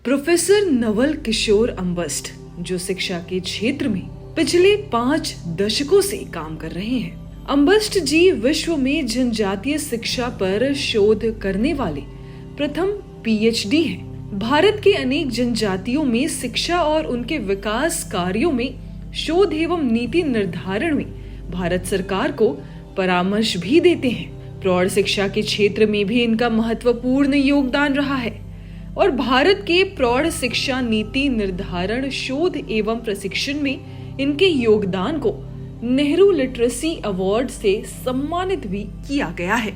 Professor Naval Kishore Ambasht, जो शिक्षा के क्षेत्र में पिछले 5 दशकों से काम कर रहे हैं। अम्बस्ट जी विश्व में जनजातीय शिक्षा पर शोध करने वाले प्रथम पीएचडी हैं। भारत के अनेक जनजातियों में शिक्षा और उनके विकास कार्यों में शोध एवं नीति निर्धारण में भारत सरकार को परामर्श भी देते हैं। प्रौढ़ शिक्षा के क्षेत्र में भी इनका महत्वपूर्ण योगदान रहा है और भारत के प्रौढ़ शिक्षा नीति निर्धारण, शोध एवं प्रशिक्षण में इनके योगदान को नेहरू लिटरेसी अवार्ड से सम्मानित भी किया गया है।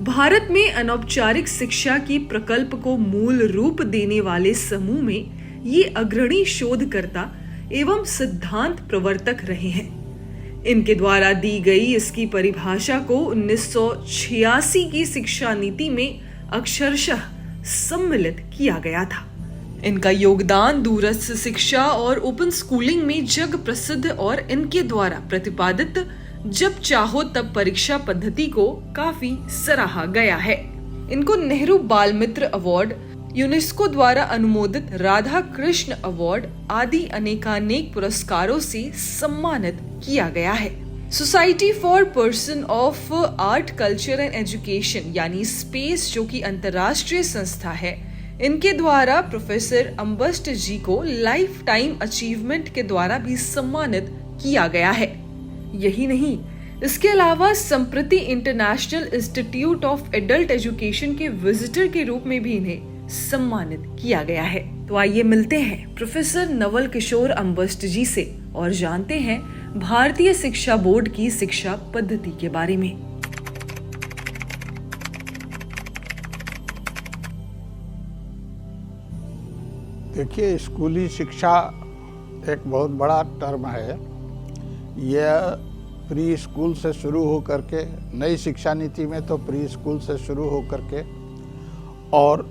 भारत में अनौपचारिक शिक्षा की प्रकल्प को मूल रूप देने वाले समूह में ये अग्रणी शोधकर्ता एवं सिद्धांत प्रवर्तक रहे हैं। इनके द्वारा दी गई इसकी परिभाषा को 1986 की शिक्षा नीति में अक्षरशः सम्मिलित किया गया था। इनका योगदान दूरस्थ शिक्षा और ओपन स्कूलिंग में जग प्रसिद्ध और इनके द्वारा प्रतिपादित जब चाहो तब परीक्षा पद्धति को काफी सराहा गया है। इनको नेहरू बाल मित्र अवार्ड, यूनेस्को द्वारा अनुमोदित राधा कृष्ण अवार्ड आदि अनेकानेक पुरस्कारों से सम्मानित किया गया है। Society for person of art, culture and education यानी स्पेस, जो कि अंतर्राष्ट्रीय संस्था है, इनके द्वारा प्रोफेसर अम्बस्ट जी को लाइफ टाइम अचीवमेंट के द्वारा भी सम्मानित किया गया है। यही नहीं, इसके अलावा संप्रति international institute of adult education के विजिटर के रूप में भी इन्हें सम्मानित किया गया है। तो आइए मिलते हैं प्रोफेसर नवल किशोर अम्बस्ट जी से और जानते हैं भारतीय शिक्षा बोर्ड की शिक्षा पद्धति के बारे में। देखिए, स्कूली शिक्षा एक बहुत बड़ा टर्म है। यह प्री स्कूल से शुरू हो करके, नई शिक्षा नीति में तो प्री स्कूल से शुरू हो करके और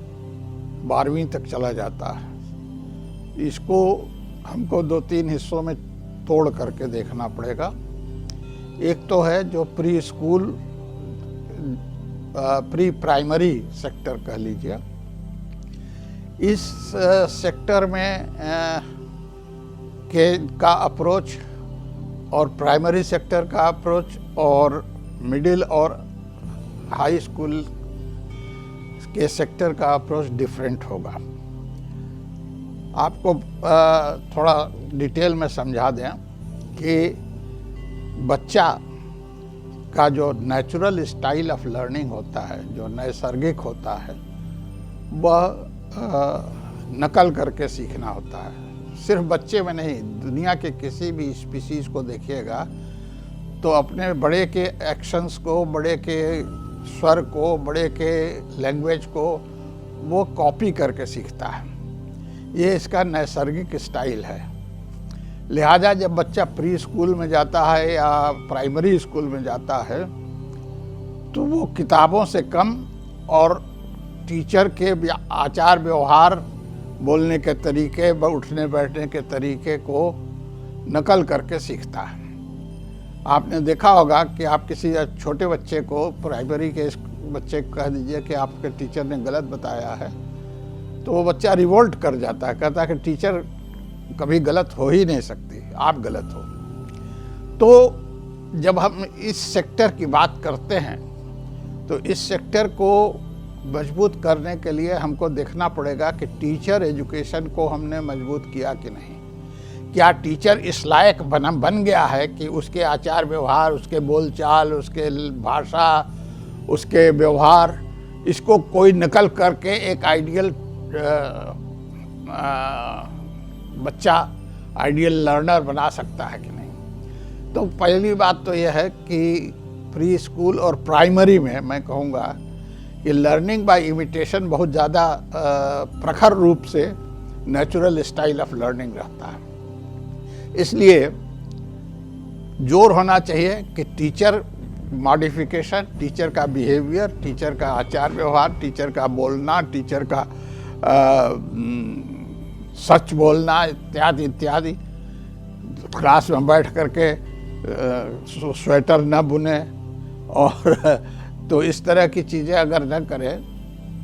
12वीं तक चला जाता है। इसको हमको 2-3 हिस्सों में तोड़ करके देखना पड़ेगा। एक तो है जो pre school, pre primary sector कह लीजिए। इस सेक्टर में का अप्रोच और प्राइमरी सेक्टर का अप्रोच और मिडिल और हाई स्कूल के सेक्टर का अप्रोच डिफरेंट होगा। आपको थोड़ा डिटेल में समझा दें कि बच्चा का जो नेचुरल स्टाइल ऑफ लर्निंग होता है, जो नैसर्गिक होता है, वह नकल करके सीखना होता है। सिर्फ बच्चे में नहीं, दुनिया के किसी भी स्पीसीज को देखिएगा तो अपने बड़े के एक्शंस को, बड़े के स्वर को, बड़े के लैंग्वेज को वो कॉपी करके सीखता है। ये इसका नैसर्गिक स्टाइल है। लिहाजा जब बच्चा प्री स्कूल में जाता है या प्राइमरी स्कूल में जाता है तो वो किताबों से कम और टीचर के आचार व्यवहार, बोलने के तरीके, उठने बैठने के तरीके को नकल करके सीखता है। आपने देखा होगा कि आप किसी छोटे बच्चे को, प्राइमरी के बच्चे को कह दीजिए कि आपके टीचर ने गलत बताया है, तो वो बच्चा रिवोल्ट कर जाता है, कहता है कि टीचर कभी गलत हो ही नहीं सकती, आप गलत हो। तो जब हम इस सेक्टर की बात करते हैं तो इस सेक्टर को मजबूत करने के लिए हमको देखना पड़ेगा कि टीचर एजुकेशन को हमने मजबूत किया कि नहीं। क्या टीचर इस लायक बन गया है कि उसके आचार व्यवहार, उसके बोलचाल, उसके भाषा, उसके व्यवहार, इसको कोई नकल करके एक आइडियल बच्चा, आइडियल लर्नर बना सकता है कि नहीं। तो पहली बात तो यह है कि प्री स्कूल और प्राइमरी में मैं कहूँगा कि लर्निंग बाय इमिटेशन बहुत ज़्यादा प्रखर रूप से नेचुरल स्टाइल ऑफ लर्निंग रहता है। इसलिए जोर होना चाहिए कि टीचर मॉडिफिकेशन, टीचर का बिहेवियर, टीचर का आचार व्यवहार, टीचर का बोलना, टीचर का सच बोलना इत्यादि इत्यादि, क्लास में बैठ करके स्वेटर न बुने और तो इस तरह की चीज़ें अगर न करें,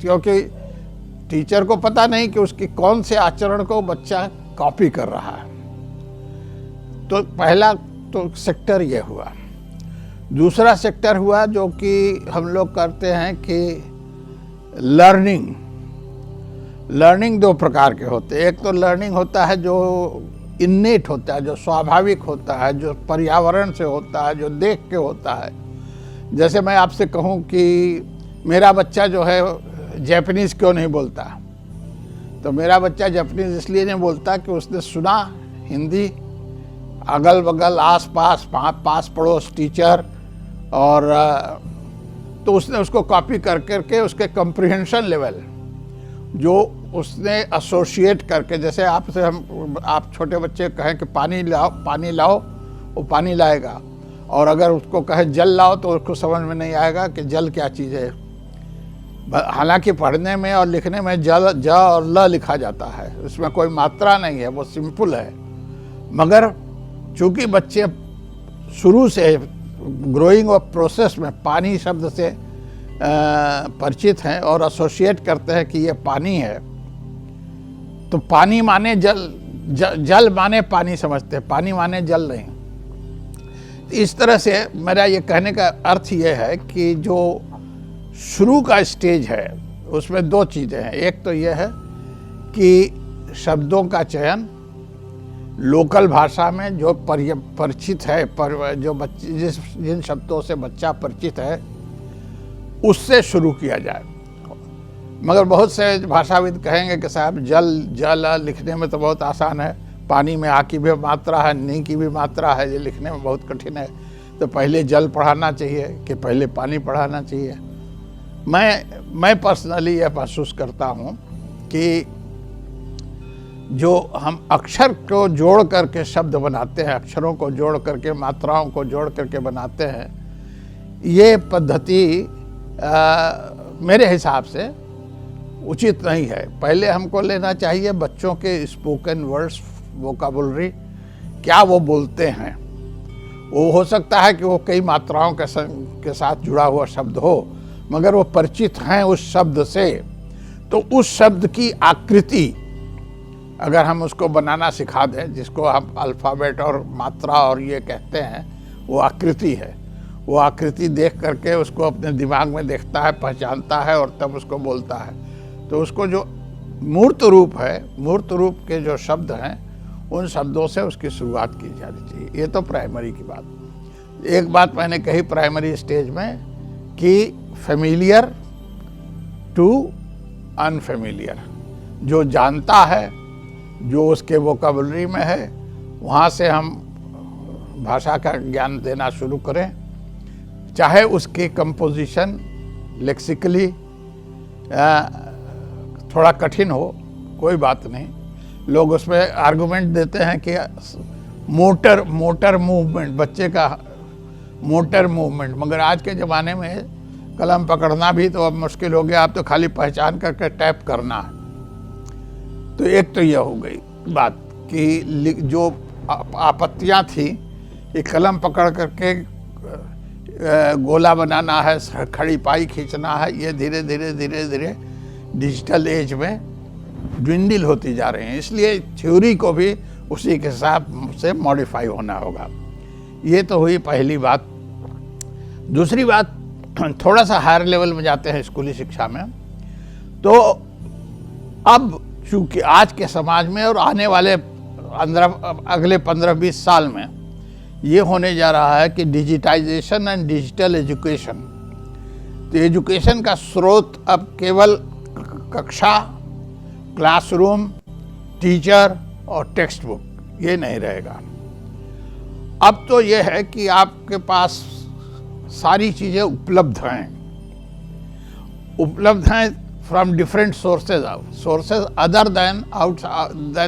क्योंकि टीचर को पता नहीं कि उसकी कौन से आचरण को बच्चा कॉपी कर रहा है। तो पहला तो सेक्टर ये हुआ। दूसरा सेक्टर हुआ जो कि हम लोग करते हैं कि लर्निंग दो प्रकार के होते हैं। एक तो लर्निंग होता है जो इन्नेट होता है, जो स्वाभाविक होता है, जो पर्यावरण से होता है, जो देख के होता है। जैसे मैं आपसे कहूँ कि मेरा बच्चा जो है जापानीज़ क्यों नहीं बोलता, तो मेरा बच्चा जापानीज़ इसलिए नहीं बोलता कि उसने सुना हिंदी, अगल बगल आस पास पास पड़ोस टीचर, और तो उसने उसको कॉपी कर करके उसके कम्प्रिहेंशन लेवल जो उसने एसोसिएट करके, जैसे आपसे आप छोटे बच्चे कहें कि पानी लाओ, वो पानी लाएगा, और अगर उसको कहे जल लाओ तो उसको समझ में नहीं आएगा कि जल क्या चीज़ है। हालांकि पढ़ने में और लिखने में ज और ल लिखा जाता है, उसमें कोई मात्रा नहीं है, वो सिंपल है। मगर चूंकि बच्चे शुरू से ग्रोइंग ऑफ प्रोसेस में पानी शब्द से परिचित हैं और एसोसिएट करते हैं कि ये पानी है, तो पानी माने जल माने पानी समझते हैं, पानी माने जल नहीं। इस तरह से मेरा ये कहने का अर्थ ये है कि जो शुरू का स्टेज है उसमें दो चीज़ें हैं। एक तो ये है कि शब्दों का चयन लोकल भाषा में जो परिचित है, जो बच्चे जिन शब्दों से बच्चा परिचित है उससे शुरू किया जाए। मगर बहुत से भाषाविद कहेंगे कि साहब जल लिखने में तो बहुत आसान है, पानी में आ की भी मात्रा है, नी की भी मात्रा है, ये लिखने में बहुत कठिन है, तो पहले जल पढ़ाना चाहिए कि पहले पानी पढ़ाना चाहिए। मैं पर्सनली यह महसूस करता हूँ कि जो हम अक्षर को जोड़ करके शब्द बनाते हैं, अक्षरों को जोड़ करके, मात्राओं को जोड़ करके बनाते हैं, ये पद्धति मेरे हिसाब से उचित नहीं है। पहले हमको लेना चाहिए बच्चों के स्पोकन वर्ड्स, वोकाबुलरी, क्या वो बोलते हैं। वो हो सकता है कि वो कई मात्राओं के साथ जुड़ा हुआ शब्द हो, मगर वो परिचित हैं उस शब्द से, तो उस शब्द की आकृति अगर हम उसको बनाना सिखा दें, जिसको हम अल्फ़ाबेट और मात्रा और ये कहते हैं, वो आकृति है। वो आकृति देख करके उसको अपने दिमाग में देखता है, पहचानता है और तब उसको बोलता है। तो उसको जो मूर्त रूप है, मूर्त रूप के जो शब्द हैं, उन शब्दों से उसकी शुरुआत की जानी चाहिए। ये तो प्राइमरी की बात। एक बात मैंने कही प्राइमरी स्टेज में कि फेमिलियर टू अनफेमिलियर, जो जानता है, जो उसके वोकाबुलरी में है, वहाँ से हम भाषा का ज्ञान देना शुरू करें। चाहे उसकी कंपोजिशन लेक्सिकली थोड़ा कठिन हो, कोई बात नहीं। लोग उसमें आर्गुमेंट देते हैं कि मोटर मूवमेंट, बच्चे का मोटर मूवमेंट, मगर आज के ज़माने में कलम पकड़ना भी तो अब मुश्किल हो गया, अब तो खाली पहचान करके टैप करना है। तो एक तो यह हो गई बात कि जो आपत्तियां थी कि कलम पकड़ करके गोला बनाना है, खड़ी पाई खींचना है, ये धीरे धीरे डिजिटल एज में ड्विंडल होती जा रही हैं। इसलिए थ्योरी को भी उसी के हिसाब से मॉडिफाई होना होगा। ये तो हुई पहली बात। दूसरी बात, थोड़ा सा हायर लेवल में जाते हैं स्कूली शिक्षा में, तो अब चूँकि आज के समाज में और आने वाले अगले 15-20 साल में ये होने जा रहा है कि डिजिटाइजेशन एंड डिजिटल एजुकेशन, तो एजुकेशन का स्रोत अब केवल कक्षा, क्लासरूम, टीचर और टेक्स्ट बुक ये नहीं रहेगा। अब तो ये है कि आपके पास सारी चीज़ें उपलब्ध हैं from different sources other than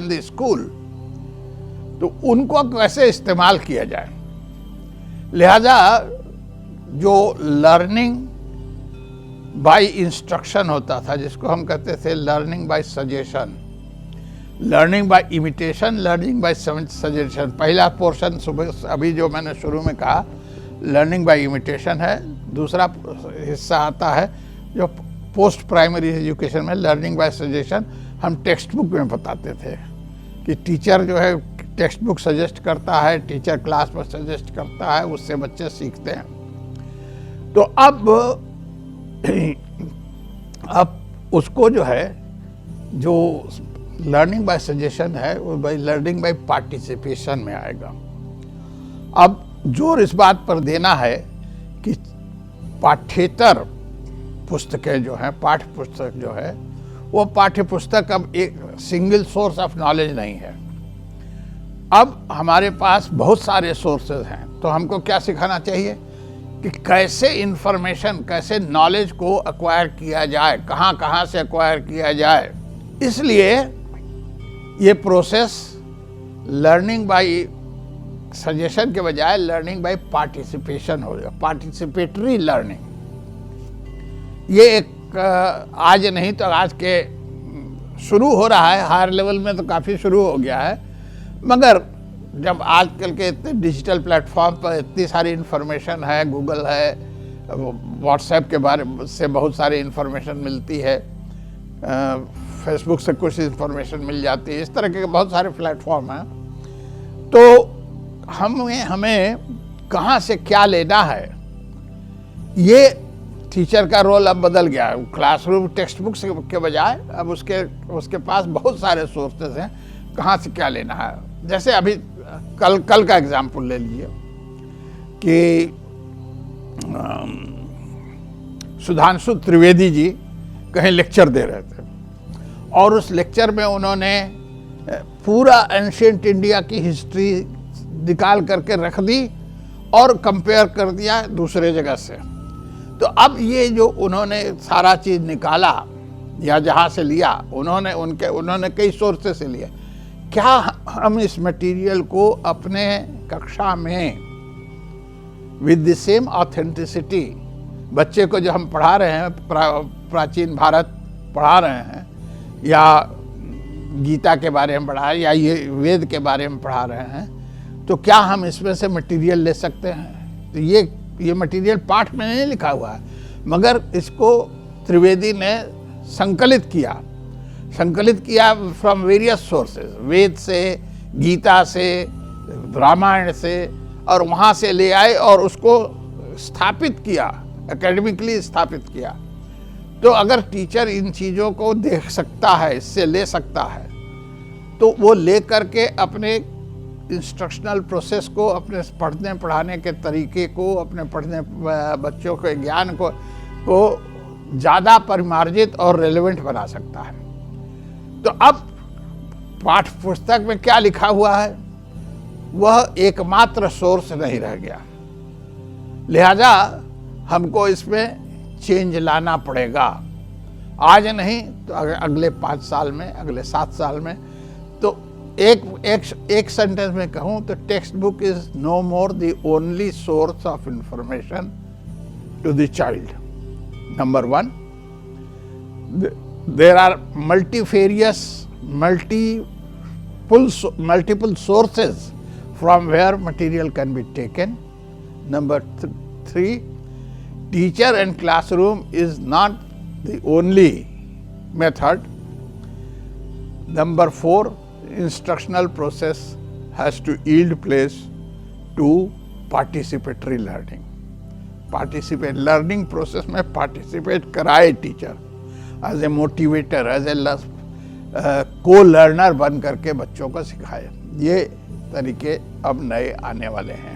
the school, तो उनको कैसे इस्तेमाल किया जाए। लिहाजा जो लर्निंग बाय इंस्ट्रक्शन होता था, जिसको हम कहते थे learning by suggestion, learning by imitation, learning by suggestion, पहला पोर्शन सुबह अभी जो मैंने शुरू में कहा लर्निंग बाय इमिटेशन है। दूसरा हिस्सा आता है जो पोस्ट प्राइमरी एजुकेशन में लर्निंग बाय सजेशन हम टेक्स्ट बुक में बताते थे कि टीचर जो है टेक्स्ट बुक सजेस्ट करता है, टीचर क्लास में सजेस्ट करता है, उससे बच्चे सीखते हैं। तो अब उसको जो है, जो लर्निंग बाय सजेशन है वो बाय लर्निंग बाय पार्टिसिपेशन में आएगा। अब जोर इस बात पर देना है कि पाठ्येतर पुस्तकें जो हैं, पाठ्य पुस्तक जो है, वो पाठ्य पुस्तक अब एक सिंगल सोर्स ऑफ नॉलेज नहीं है। अब हमारे पास बहुत सारे सोर्सेज हैं, तो हमको क्या सिखाना चाहिए कि कैसे इंफॉर्मेशन, कैसे नॉलेज को एक्वायर किया जाए, कहाँ कहाँ से एक्वायर किया जाए। इसलिए ये प्रोसेस लर्निंग बाय सजेशन के बजाय लर्निंग बाय पार्टिसिपेशन हो गया, पार्टिसिपेटरी लर्निंग। ये एक आज नहीं तो आज के शुरू हो रहा है, हायर लेवल में तो काफ़ी शुरू हो गया है, मगर जब आजकल के इतने डिजिटल प्लेटफॉर्म पर इतनी सारी इन्फॉर्मेशन है, गूगल है, व्हाट्सएप के बारे से बहुत सारी इन्फॉर्मेशन मिलती है, फेसबुक से कुछ इन्फॉर्मेशन मिल जाती है, इस तरह के बहुत सारे प्लेटफॉर्म हैं। तो हमें कहाँ से क्या लेना है, ये टीचर का रोल अब बदल गया है। क्लासरूम टेक्स्ट बुक के बजाय अब उसके पास बहुत सारे सोर्सेज हैं, कहाँ से क्या लेना है। जैसे अभी कल का एग्जाम्पल ले लीजिए कि सुधांशु त्रिवेदी जी कहीं लेक्चर दे रहे थे और उस लेक्चर में उन्होंने पूरा एंशिएंट इंडिया की हिस्ट्री निकाल करके रख दी और कंपेयर कर दिया दूसरे जगह से। तो अब ये जो उन्होंने सारा चीज़ निकाला या जहाँ से लिया, उन्होंने कई सोर्सेस से लिया। क्या हम इस मटेरियल को अपने कक्षा में विद द सेम ऑथेंटिसिटी, बच्चे को जो हम पढ़ा रहे हैं, प्राचीन भारत पढ़ा रहे हैं या गीता के बारे में पढ़ा रहे हैं या ये वेद के बारे में पढ़ा रहे हैं, तो क्या हम इसमें से मटेरियल ले सकते हैं? तो ये मटेरियल पाठ में नहीं लिखा हुआ है, मगर इसको त्रिवेदी ने संकलित किया फ्रॉम वेरियस सोर्सेज, वेद से, गीता से, रामायण से, और वहाँ से ले आए और उसको स्थापित किया, एकेडमिकली स्थापित किया। तो अगर टीचर इन चीज़ों को देख सकता है, इससे ले सकता है, तो वो ले करके अपने इंस्ट्रक्शनल प्रोसेस को, अपने पढ़ने पढ़ाने के तरीके को, अपने पढ़ने बच्चों के ज्ञान को ज़्यादा परिमार्जित और रेलेवेंट बना सकता है। तो अब पाठ्य पुस्तक में क्या लिखा हुआ है वह एकमात्र सोर्स नहीं रह गया, लिहाजा हमको इसमें चेंज लाना पड़ेगा। आज नहीं तो अगले 5 साल में, अगले 7 साल में। तो एक सेंटेंस में कहूँ तो text book is no more the only source of information to the child. Number 1, there are multiple sources from where material can be taken. Number 3, teacher and classroom is not the only method. Number 4, instructional process has to yield place to participatory learning. Learning process में participate कराए teacher, as a motivator, as a co learner बन करके बच्चों को सिखाए। ये तरीके अब नए आने वाले हैं।